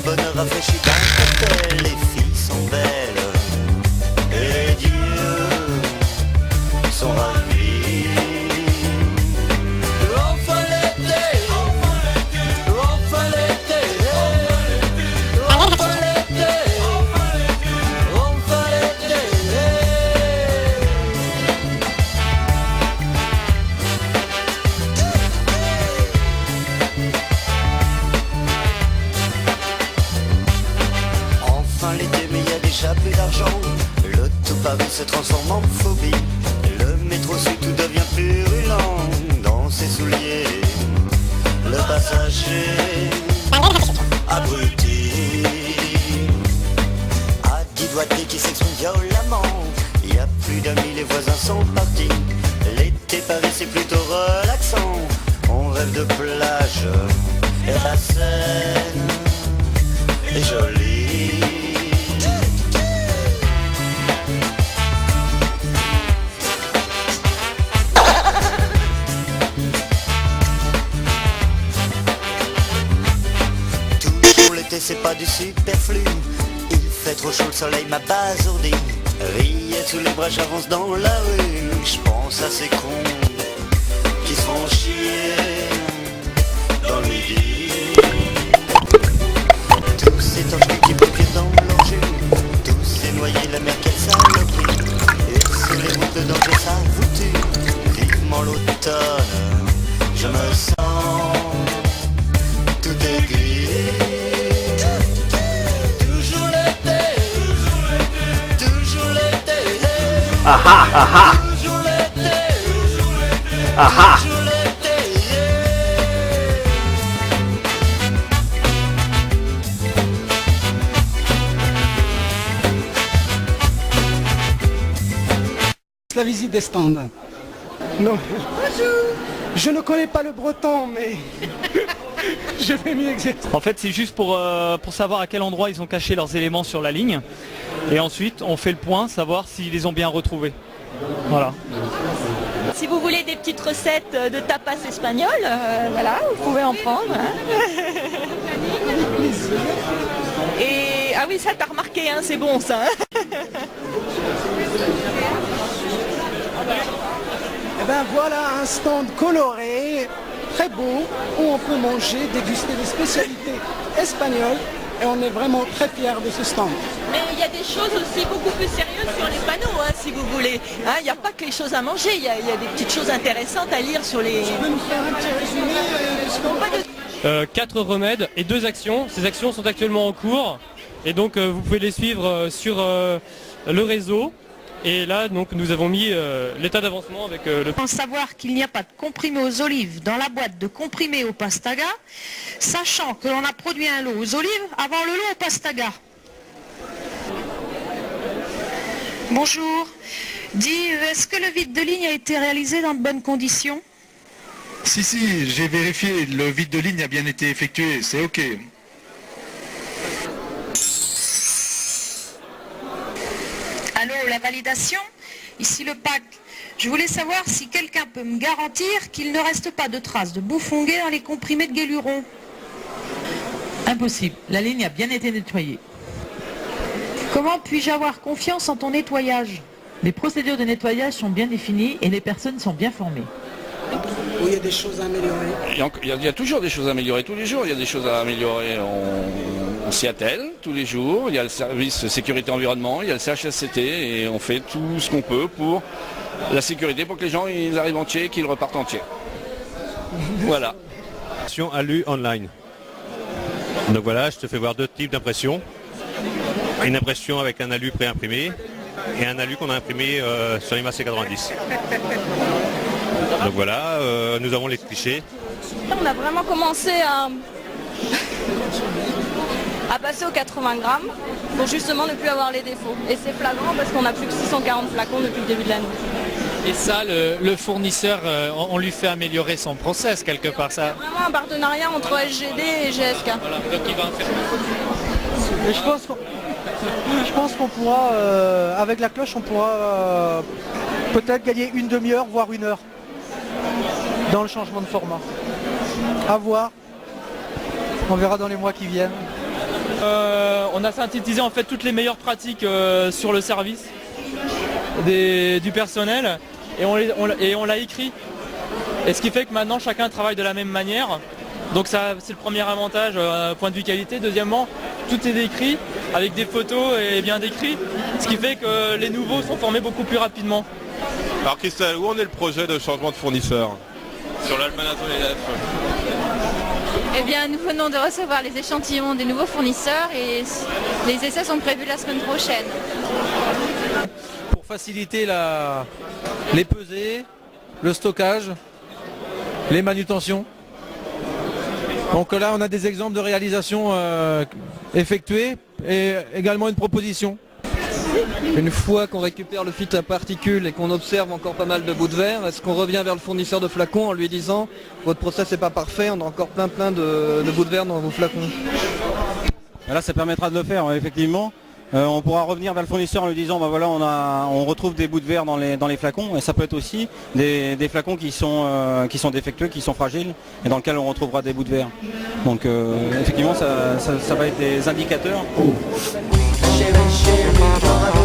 bonheur rafraîchi d'un cocktail. Les filles sont belles et les dieux sont ravis. Enfin l'été, enfin l'été, enfin l'été, enfin l'été. Enfin l'été, mais il y a déjà plus d'argent. Le tout Paris se transforme en phobie. Le métro sud tout devient purulent. Dans ses souliers, le passager abruti a 10 doigtés qui s'expriment violemment. Il y a plus d'amis, les voisins sont partis. L'été Paris c'est plutôt relaxant. On rêve de plage et la Seine est jolie. Toujours l'été c'est pas du superflu. Il fait trop chaud, le soleil m'abasourdit. Rillettes sous les bras, j'avance dans la rue. Je pense à ces cons qui se font chier dans le midi. Tous ces torches qui préfèrent dans leur jus. Tous ces noyés, la mer quelle saloperie. Et sur les routes de danger ça vous tue. Vivement l'automne, je me sens tout aigri. Toujours l'été, toujours l'été. Ah ah ah ah. Toujours l'été, Ah ah. toujours l'été. La visite des stands. Non. Je ne connais pas le breton, mais je vais m'y exercer. En fait, c'est juste pour savoir à quel endroit ils ont caché leurs éléments sur la ligne. Et ensuite, on fait le point, savoir s'ils les ont bien retrouvés. Voilà. Si vous voulez des petites recettes de tapas espagnoles, voilà, vous pouvez en prendre. Hein. Et ah oui, ça t'as remarqué, hein, c'est bon ça. Hein. Eh ben voilà un stand coloré, très beau, où on peut manger, déguster des spécialités espagnoles. Et on est vraiment très fiers de ce stand. Mais il y a des choses aussi beaucoup plus sérieuses sur les panneaux, hein, si vous voulez. Hein, il n'y a pas que les choses à manger, il y a des petites choses intéressantes à lire sur les... Tu peux nous faire un petit résumé de ce qu'on va 4 remèdes et 2 actions. Ces actions sont actuellement en cours et donc vous pouvez les suivre sur le réseau. Et là donc nous avons mis l'état d'avancement avec le... Pour savoir qu'il n'y a pas de comprimés aux olives dans la boîte de comprimés au pastaga, sachant que l'on a produit un lot aux olives avant le lot au pastaga. Bonjour. Dis, est-ce que le vide de ligne a été réalisé dans de bonnes conditions? Si, j'ai vérifié, le vide de ligne a bien été effectué, c'est ok. Allô, la validation? Ici le PAC. Je voulais savoir si quelqu'un peut me garantir qu'il ne reste pas de traces de bouffon gay dans les comprimés de Guéluron. Impossible, la ligne a bien été nettoyée. Comment puis-je avoir confiance en ton nettoyage? Les procédures de nettoyage sont bien définies et les personnes sont bien formées. Oui, il y a des choses à améliorer. Il y a toujours des choses à améliorer, tous les jours il y a des choses à améliorer. On s'y attelle tous les jours, il y a le service sécurité environnement, il y a le CHSCT et on fait tout ce qu'on peut pour la sécurité, pour que les gens ils arrivent entiers, qu'ils repartent entiers. Voilà. Alu online. Donc voilà, je te fais voir 2 types d'impressions. Une impression avec un alu préimprimé et un alu qu'on a imprimé sur les masses 90. Donc voilà, nous avons les clichés. On a vraiment commencé à passer aux 80 grammes pour justement ne plus avoir les défauts. Et c'est flagrant parce qu'on a plus que 640 flacons depuis le début de l'année. Et ça, le fournisseur, on lui fait améliorer son process quelque part. Ça. C'est vraiment un partenariat entre SGD et GSK. Voilà, donc il va en faire... Et je pense qu'on pourra, avec la cloche, on pourra peut-être gagner une demi-heure, voire 1 heure dans le changement de format. À voir. On verra dans les mois qui viennent. On a synthétisé en fait toutes les meilleures pratiques sur le service du personnel et on l'a écrit. Et ce qui fait que maintenant chacun travaille de la même manière. Donc ça, c'est le premier avantage point de vue qualité. Deuxièmement, tout est décrit avec des photos et bien décrit. Ce qui fait que les nouveaux sont formés beaucoup plus rapidement. Alors Christelle, où en est le projet de changement de fournisseur sur l'Almanachon élève? Eh bien, nous venons de recevoir les échantillons des nouveaux fournisseurs et les essais sont prévus la semaine prochaine. Pour faciliter les pesées, le stockage, les manutentions. Donc là, on a des exemples de réalisation effectuées et également une proposition. Une fois qu'on récupère le filtre à particules et qu'on observe encore pas mal de bouts de verre, est-ce qu'on revient vers le fournisseur de flacons en lui disant votre process n'est pas parfait, on a encore plein de bouts de verre dans vos flacons? Là, ça permettra de le faire, effectivement. On pourra revenir vers le fournisseur en lui disant bah voilà, on retrouve des bouts de verre dans les flacons, et ça peut être aussi des flacons qui sont défectueux, qui sont fragiles et dans lesquels on retrouvera des bouts de verre. Donc effectivement ça va être des indicateurs. Chérie, chérie,